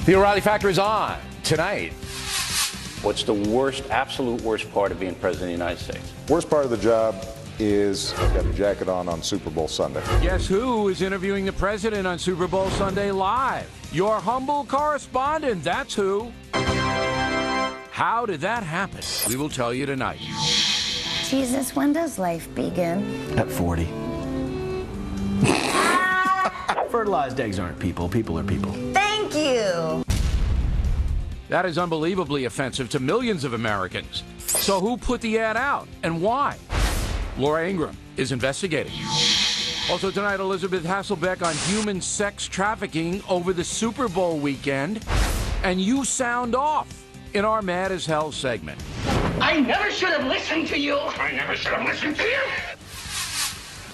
The O'Reilly Factor is on tonight. What's the worst, absolute worst part of being president of the United States? Worst part of the job is I've got a jacket on Super Bowl Sunday. Guess who is interviewing the president on Super Bowl Sunday live? Your humble correspondent, that's who. How did that happen? We will tell you tonight. Jesus, when does life begin? At 40. Fertilized eggs aren't people. People are people. Thank you. That is unbelievably offensive to millions of Americans. So who put the ad out and why? Laura Ingraham is investigating. Also tonight, Elizabeth Hasselbeck on human sex trafficking over the Super Bowl weekend. And you sound off in our Mad as Hell segment. I never should have listened to you. I never should have listened to you.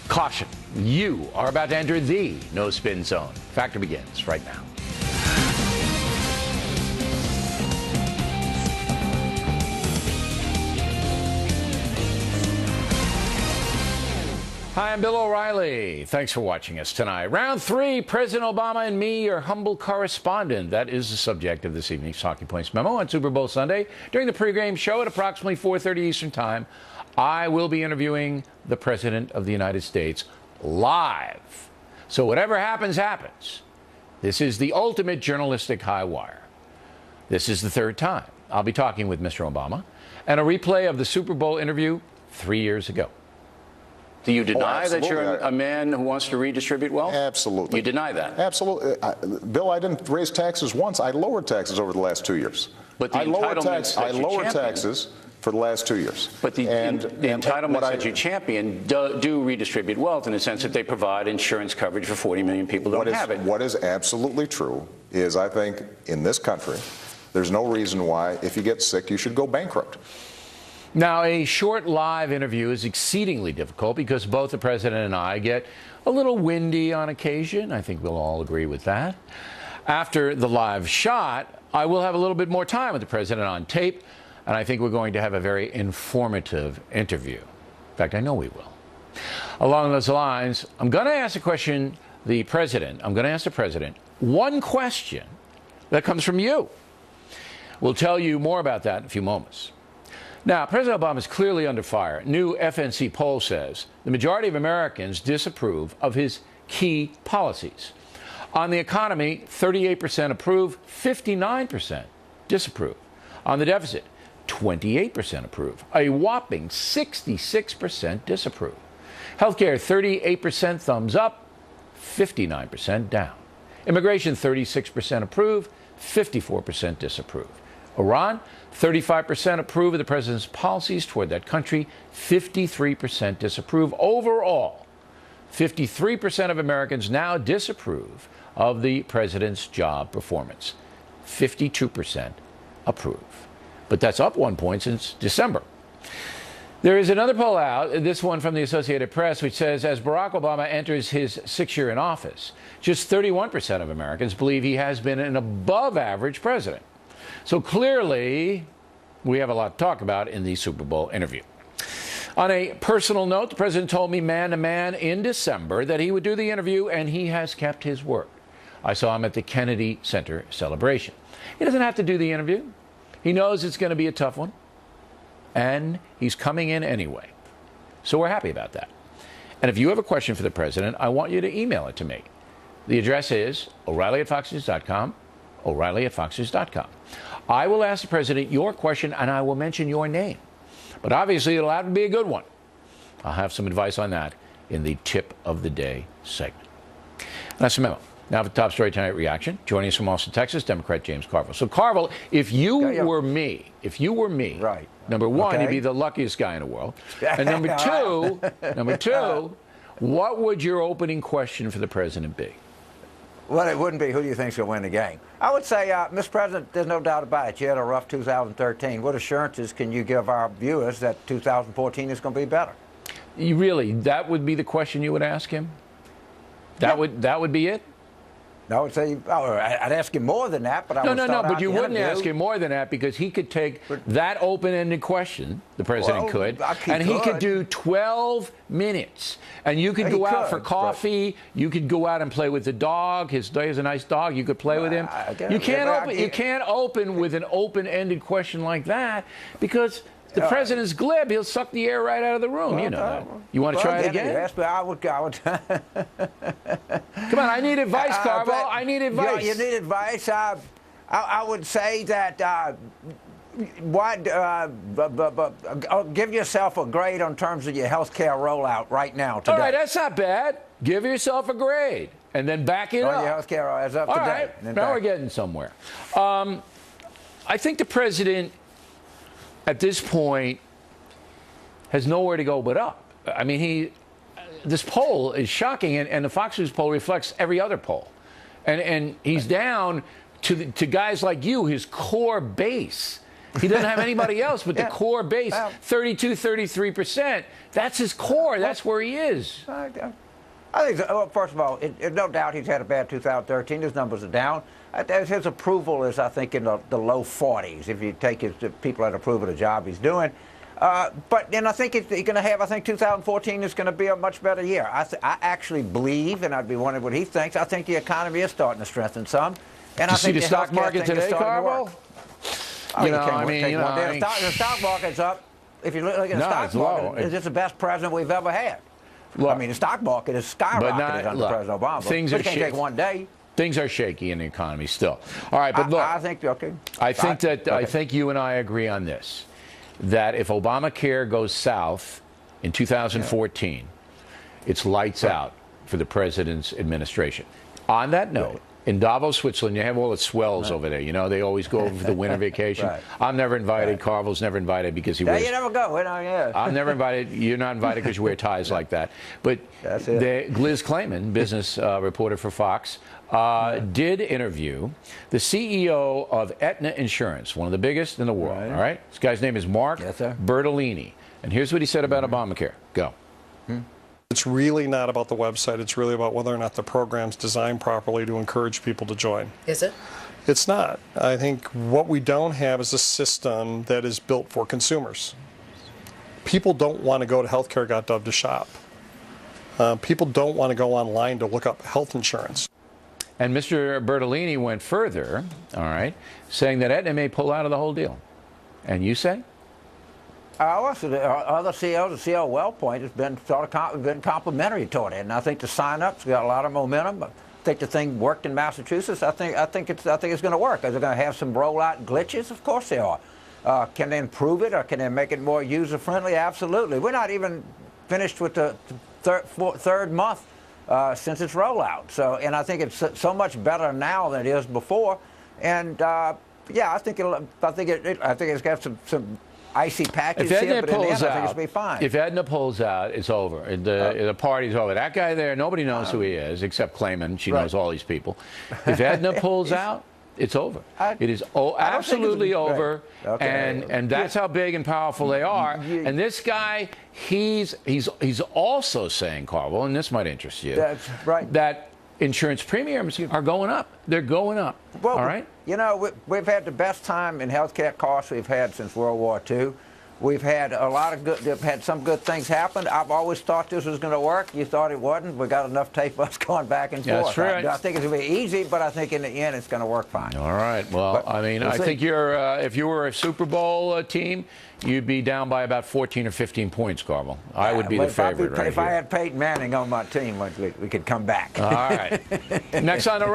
Caution, you are about to enter the no spin zone. Factor begins right now. Hi, I'm Bill O'Reilly. Thanks for watching us tonight. Round 3, President Obama and me, your humble correspondent. That is the subject of this evening's Talking Points memo on Super Bowl Sunday. During the pregame show at approximately 4:30 Eastern Time, I will be interviewing the President of the United States live. So whatever happens, happens. This is the ultimate journalistic high wire. This is the third time I'll be talking with Mr. Obama, and a replay of the Super Bowl interview 3 years ago. Do you deny that you're a man who wants to redistribute wealth? Absolutely. You deny that? Absolutely. Bill, I didn't raise taxes once. I lowered taxes over the last 2 years. But the entitlements I lowered taxes for the last 2 years. But the entitlements that you champion do redistribute wealth in the sense that they provide insurance coverage for 40 million people who don't have it. What is absolutely true is I think in this country, there's no reason why if you get sick, you should go bankrupt. Now, a short live interview is exceedingly difficult because both the president and I get a little windy on occasion. I think we'll all agree with that. After the live shot, I will have a little bit more time with the president on tape, and I think we're going to have a very informative interview. In fact, I know we will. Along those lines, I'm going to ask I'm going to ask the president one question that comes from you. We'll tell you more about that in a few moments. Now, President Obama is clearly under fire. New FNC poll says the majority of Americans disapprove of his key policies. On the economy, 38% approve, 59% disapprove. On the deficit, 28% approve. A whopping 66% disapprove. Healthcare, 38% thumbs up, 59% down. Immigration, 36% approve, 54% disapprove. Iran, 35% approve of the president's policies toward that country, 53% disapprove. Overall, 53% of Americans now disapprove of the president's job performance. 52% approve. But that's up 1 point since December. There is another poll out, this one from the Associated Press, which says as Barack Obama enters his 6th year in office, just 31% of Americans believe he has been an above-average president. So clearly, we have a lot to talk about in the Super Bowl interview. On a personal note, the president told me man to man in December that he would do the interview, and he has kept his word. I saw him at the Kennedy Center celebration. He doesn't have to do the interview. He knows it's going to be a tough one, and he's coming in anyway. So we're happy about that. And if you have a question for the president, I want you to email it to me. The address is O'Reilly@FoxNews.com, O'Reilly@FoxNews.com. I will ask the president your question, and I will mention your name. But obviously, it'll have to be a good one. I'll have some advice on that in the Tip of the Day segment. That's the memo. Now for the top story tonight reaction. Joining us from Austin, Texas, Democrat James Carville. So, Carville, if you were me, right. Number one, you'd be the luckiest guy in the world. And number two, what would your opening question for the president be? Well, it wouldn't be who do you think's going to win the game. I would say, Mr. President, there's no doubt about it. You had a rough 2013. What assurances can you give our viewers that 2014 is going to be better? That would be the question you would ask him? That would be it? I would say, I'd ask him more than that, but I would start but out you the wouldn't interview. ask him more than that because he could take that open-ended question, the president could, and he could do 12 minutes. And you could go out for coffee, you could go out and play with the dog. He has a nice dog, you could play with him. You can't open with an open-ended question like that because the president's glib. He'll suck the air right out of the room. You know that. You want to try it again? Yes, but I would. Come on, I need advice, Carvel. I need advice. You need advice. I would say that give yourself a grade in terms of your health care rollout right now today. All right, that's not bad. Give yourself a grade and then back it up. Your health care is up All today. right, now we're getting somewhere. I think the president, at this point, has nowhere to go but up. I mean, this poll is shocking, and the Fox News poll reflects every other poll. And he's down to guys like you, his core base. He doesn't have anybody else but the core base, 32, 33%. That's his core. That's where he is. I think, well, first of all, no doubt he's had a bad 2013. His numbers are down. His approval is, I think, in the low 40s, if you take the people that approve of the job he's doing. But then I think he's going to have, I think 2014 is going to be a much better year. I actually believe, and I'd be wondering what he thinks, I think the economy is starting to strengthen some. And I think the stock market today, Carvel? The stock market's up. If you look at the stock market, it's the best president we've ever had. Look, I mean, the stock market is skyrocketed under President Obama. Things but it can't take one day. Things are shaky in the economy still. All right, but look, I think I think you and I agree on this, that if Obamacare goes south in 2014, it's lights out for the president's administration. On that note, in Davos, Switzerland, you have all the swells over there. You know, they always go over for the winter vacation. I'm never invited. Carvel's never invited because he wears... you never go. I'm never invited. You're not invited because you wear ties like that. But Liz Clayman, business reporter for Fox, did interview the CEO of Aetna Insurance, one of the biggest in the world. All right? This guy's name is Mark Bertolini. And here's what he said about Obamacare. Go. It's really not about the website. It's really about whether or not the program's designed properly to encourage people to join. Is it? It's not. I think what we don't have is a system that is built for consumers. People don't want to go to healthcare.gov to shop. People don't want to go online to look up health insurance. And Mr. Bertolini went further, all right, saying that Aetna may pull out of the whole deal. And you say? Also, the other CEOs, the CEO WellPoint has been been complimentary toward it, and I think the sign-ups got a lot of momentum. I think the thing worked in Massachusetts. I think it's going to work. Are they going to have some rollout glitches? Of course they are. Can they improve it, or can they make it more user-friendly? Absolutely. We're not even finished with the third month since its rollout. So, and I think it's so much better now than it is before. And yeah, I think it's got some icy patches here, but in the end, I think it's going to be fine. If Aetna pulls out, it's over. The party's over. That guy there, nobody knows who he is, except Clayman. She knows all these people. If Aetna pulls out, it's over. It is absolutely over, and that's how big and powerful they are. And this guy, he's also saying, Carvel, and this might interest you, that insurance premiums are going up. They're going up. Well, all right? You know, we've had the best time in healthcare costs we've had since World War II. We've had some good things happen. I've always thought this was going to work. You thought it wasn't. We got enough tape us going back and forth. That's right. I think it's going to be easy, but I think in the end it's going to work fine. All right. Well, I mean, I think if you were a Super Bowl team, you'd be down by about 14 or 15 points, Carvel. I would be the favorite right here. If I had Peyton Manning on my team, we could come back. All right. Next on the run.